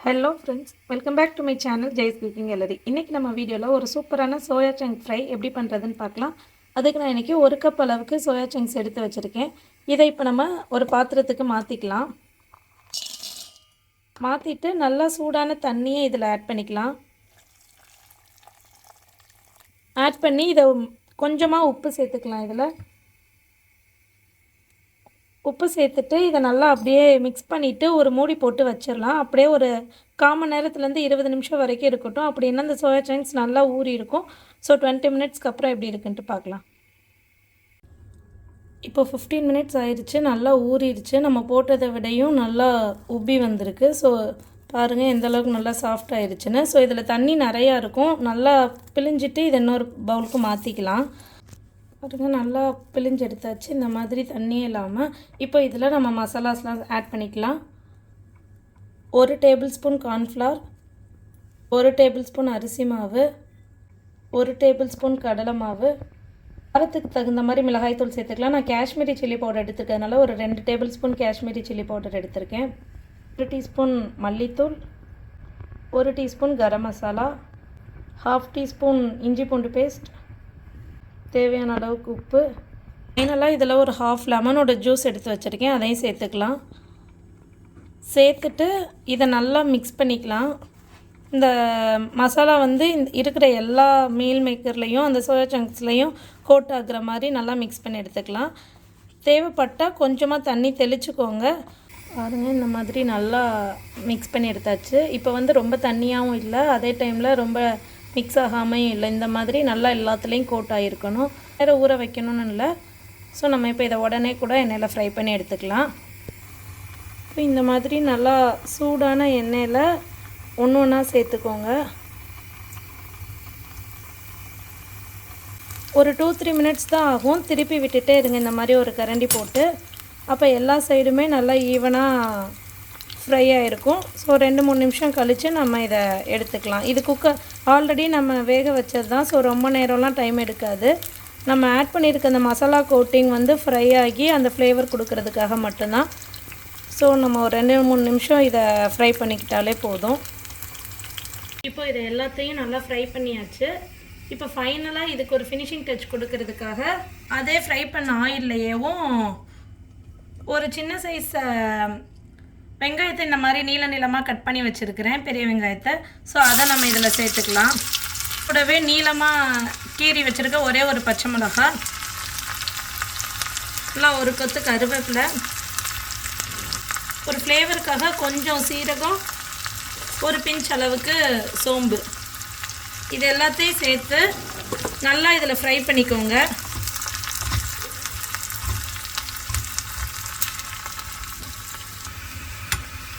Hello friends, welcome back to my channel Jai's cooking gallery. இன்றைக்கி நம்ம வீடியோவில் ஒரு சூப்பரான சோயா சங்க் ஃப்ரை எப்படி பண்ணுறதுன்னு பார்க்கலாம். அதுக்கு நான் இன்றைக்கி 1 கப் அளவுக்கு சோயா சங்க்ஸ் எடுத்து வச்சுருக்கேன். இதை இப்போ நம்ம ஒரு பாத்திரத்துக்கு மாற்றிக்கலாம். மாற்றிட்டு நல்லா சூடான தண்ணியை இதில் ஆட் பண்ணிக்கலாம். ஆட் பண்ணி இதை கொஞ்சமாக உப்பு சேர்த்துக்கலாம். இதில் உப்பு சேர்த்துட்டு இதை நல்லா அப்படியே மிக்ஸ் பண்ணிவிட்டு ஒரு மூடி போட்டு வச்சிடலாம். அப்படியே ஒரு 1/4 மணி நேரத்துலேருந்து 20 நிமிஷம் வரைக்கும் இருக்கட்டும். அப்படின்னா இந்த சோயா சங்க்ஸ் நல்லா ஊறி இருக்கும். ஸோ 20 மினிட்ஸ்க்கு அப்புறம் எப்படி இருக்குன்ட்டு பார்க்கலாம். இப்போ 15 மினிட்ஸ் ஆயிடுச்சு. நல்லா ஊறிடுச்சு. நம்ம போட்டதை விடையும் நல்லா உப்பி வந்திருக்கு. ஸோ பாருங்கள் எந்தளவுக்கு நல்லா சாஃப்ட் ஆயிடுச்சுன்னு. ஸோ இதில் தண்ணி நிறையா இருக்கும். நல்லா பிழிஞ்சிட்டு இதை இன்னொரு பவுலுக்கு மாற்றிக்கலாம். பாருங்கள் நல்லா பிழிஞ்சு எடுத்தாச்சு. இந்த மாதிரி தண்ணியே இல்லாமல் இப்போ இதில் நம்ம மசாலாஸ்லாம் ஆட் பண்ணிக்கலாம். 1 table spoon cornflour, 1 table spoon அரிசி மாவு, 1 டேபிள் ஸ்பூன் கடலை மாவு, காரத்துக்கு தகுந்த மாதிரி மிளகாய்த்தூள் சேர்த்துக்கலாம். நான் காஷ்மீரி சில்லி பவுடர் எடுத்துக்கிறதுனால ஒரு 2 table spoon Kashmiri chilli powder எடுத்திருக்கேன். 1 டீஸ்பூன் மல்லித்தூள், 1 டீஸ்பூன் கரம் மசாலா, 1/2 டீஸ்பூன் இஞ்சி பூண்டு பேஸ்ட், தேவையான அளவுக்கு உப்பு. ஃபைனலாக இதில் ஒரு 1/2 லெமனோட ஜூஸ் எடுத்து வச்சுருக்கேன். அதையும் சேர்த்துக்கலாம். சேர்த்துட்டு இதை நல்லா மிக்ஸ் பண்ணிக்கலாம். இந்த மசாலா இருக்கிற எல்லா மீல் மேக்கர்லேயும் அந்த சோயா சங்க்ஸ்லேயும் கோட் ஆகுற மாதிரி நல்லா மிக்ஸ் பண்ணி எடுத்துக்கலாம். தேவைப்பட்டால் கொஞ்சமாக தண்ணி தெளிச்சுக்கோங்க. பாருங்கள் இந்த மாதிரி நல்லா மிக்ஸ் பண்ணி எடுத்தாச்சு. இப்போ ரொம்ப தண்ணியாகவும் இல்லை, அதே டைமில் ரொம்ப மிக்ஸ் ஆகாமையும் இல்லை. இந்த மாதிரி நல்லா எல்லாத்துலேயும் கோட் ஆகிருக்கணும். வேறு ஊற வைக்கணும்னு இல்லை. ஸோ நம்ம இப்போ இதை உடனே கூட எண்ணெயில் ஃப்ரை பண்ணி எடுத்துக்கலாம். இப்போ இந்த மாதிரி நல்லா சூடான எண்ணெயில் ஒன்று ஒன்றா சேர்த்துக்கோங்க. ஒரு 2-3 மினிட்ஸ் தான் ஆகும். திருப்பி விட்டுட்டே இருங்க இந்த மாதிரி ஒரு கரண்டி போட்டு. அப்போ எல்லா சைடுமே நல்லா ஈவனாக ஃப்ரை ஆகிருக்கும். ஸோ 2-3 நிமிஷம் கழித்து நம்ம இதை எடுத்துக்கலாம். இது குக்கர் ஆல்ரெடி நம்ம வேக வச்சது தான். ஸோ ரொம்ப நேரம்லாம் டைம் எடுக்காது. நம்ம ஆட் பண்ணியிருக்க அந்த மசாலா கோட்டிங் ஃப்ரை ஆகி அந்த ஃப்ளேவர் கொடுக்கறதுக்காக மட்டும்தான். ஸோ நம்ம ஒரு 2-3 நிமிஷம் இதை ஃப்ரை பண்ணிக்கிட்டாலே போதும். இப்போ இதை எல்லாத்தையும் நல்லா ஃப்ரை பண்ணியாச்சு. இப்போ ஃபைனலாக இதுக்கு ஒரு ஃபினிஷிங் டச் கொடுக்கறதுக்காக அதே ஃப்ரை பண்ண ஆயில்லையேவும் ஒரு சின்ன சைஸ் வெங்காயத்தை இந்த மாதிரி நீள நீளமாக கட் பண்ணி வச்சுருக்கிறேன், பெரிய வெங்காயத்தை. ஸோ அதை நம்ம இதில் சேர்த்துக்கலாம். கூடவே நீளமாக கீறி வச்சுருக்க ஒரே ஒரு பச்சை மிளகாய், நல்லா ஒரு கொத்து கருவேப்பிலை, ஒரு ஃப்ளேவருக்காக கொஞ்சம் சீரகம், ஒரு பிஞ்ச் அளவுக்கு சோம்பு, இது எல்லாத்தையும் சேர்த்து நல்லா இதில் ஃப்ரை பண்ணிக்கோங்க.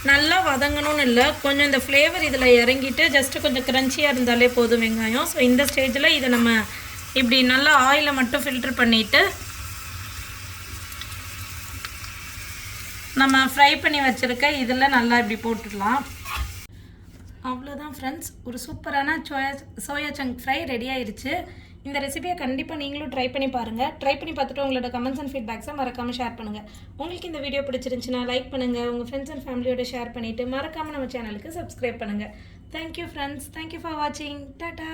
நல்லா வதங்கணும்னு இல்லை, கொஞ்சம் இந்த ஃப்ளேவர் இதில் இறங்கிட்டு ஜஸ்ட்டு கொஞ்சம் க்ரன்ச்சியாக இருந்தாலே போதும் வெங்காயம். ஸோ இந்த ஸ்டேஜில் இதை நம்ம இப்படி நல்லா ஆயிலை மட்டும் ஃபில்ட்ரு பண்ணிவிட்டு நம்ம ஃப்ரை பண்ணி வச்சுருக்க இதில் நல்லா இப்படி போட்டுடலாம். அவ்வளோதான் ஃப்ரெண்ட்ஸ், ஒரு சூப்பரான சோயா சங்க் ஃப்ரை ரெடி ஆயிடுச்சு. இந்த ரெசிபியை கண்டிப்பாக நீங்களும் ட்ரை பண்ணி பாருங்கள். ட்ரை பண்ணி பார்த்துட்டு உங்களோட கமெண்ட்ஸ் அண்ட் ஃபீட்பேக்ஸை மறக்காமல் ஷேர் பண்ணுங்கள். உங்களுக்கு இந்த வீடியோ பிடிச்சிருந்துச்சுன்னா லைக் பண்ணுங்கள். உங்கள் ஃப்ரெண்ட்ஸ் அண்ட் ஃபேமிலியோட ஷேர் பண்ணிவிட்டு மறக்காமல் நம்ம சேனலுக்கு சப்ஸ்கிரைப் பண்ணுங்கள். தேங்க்யூ ஃப்ரெண்ட்ஸ், தேங்க்யூ ஃபார் வாட்சிங். டாடா.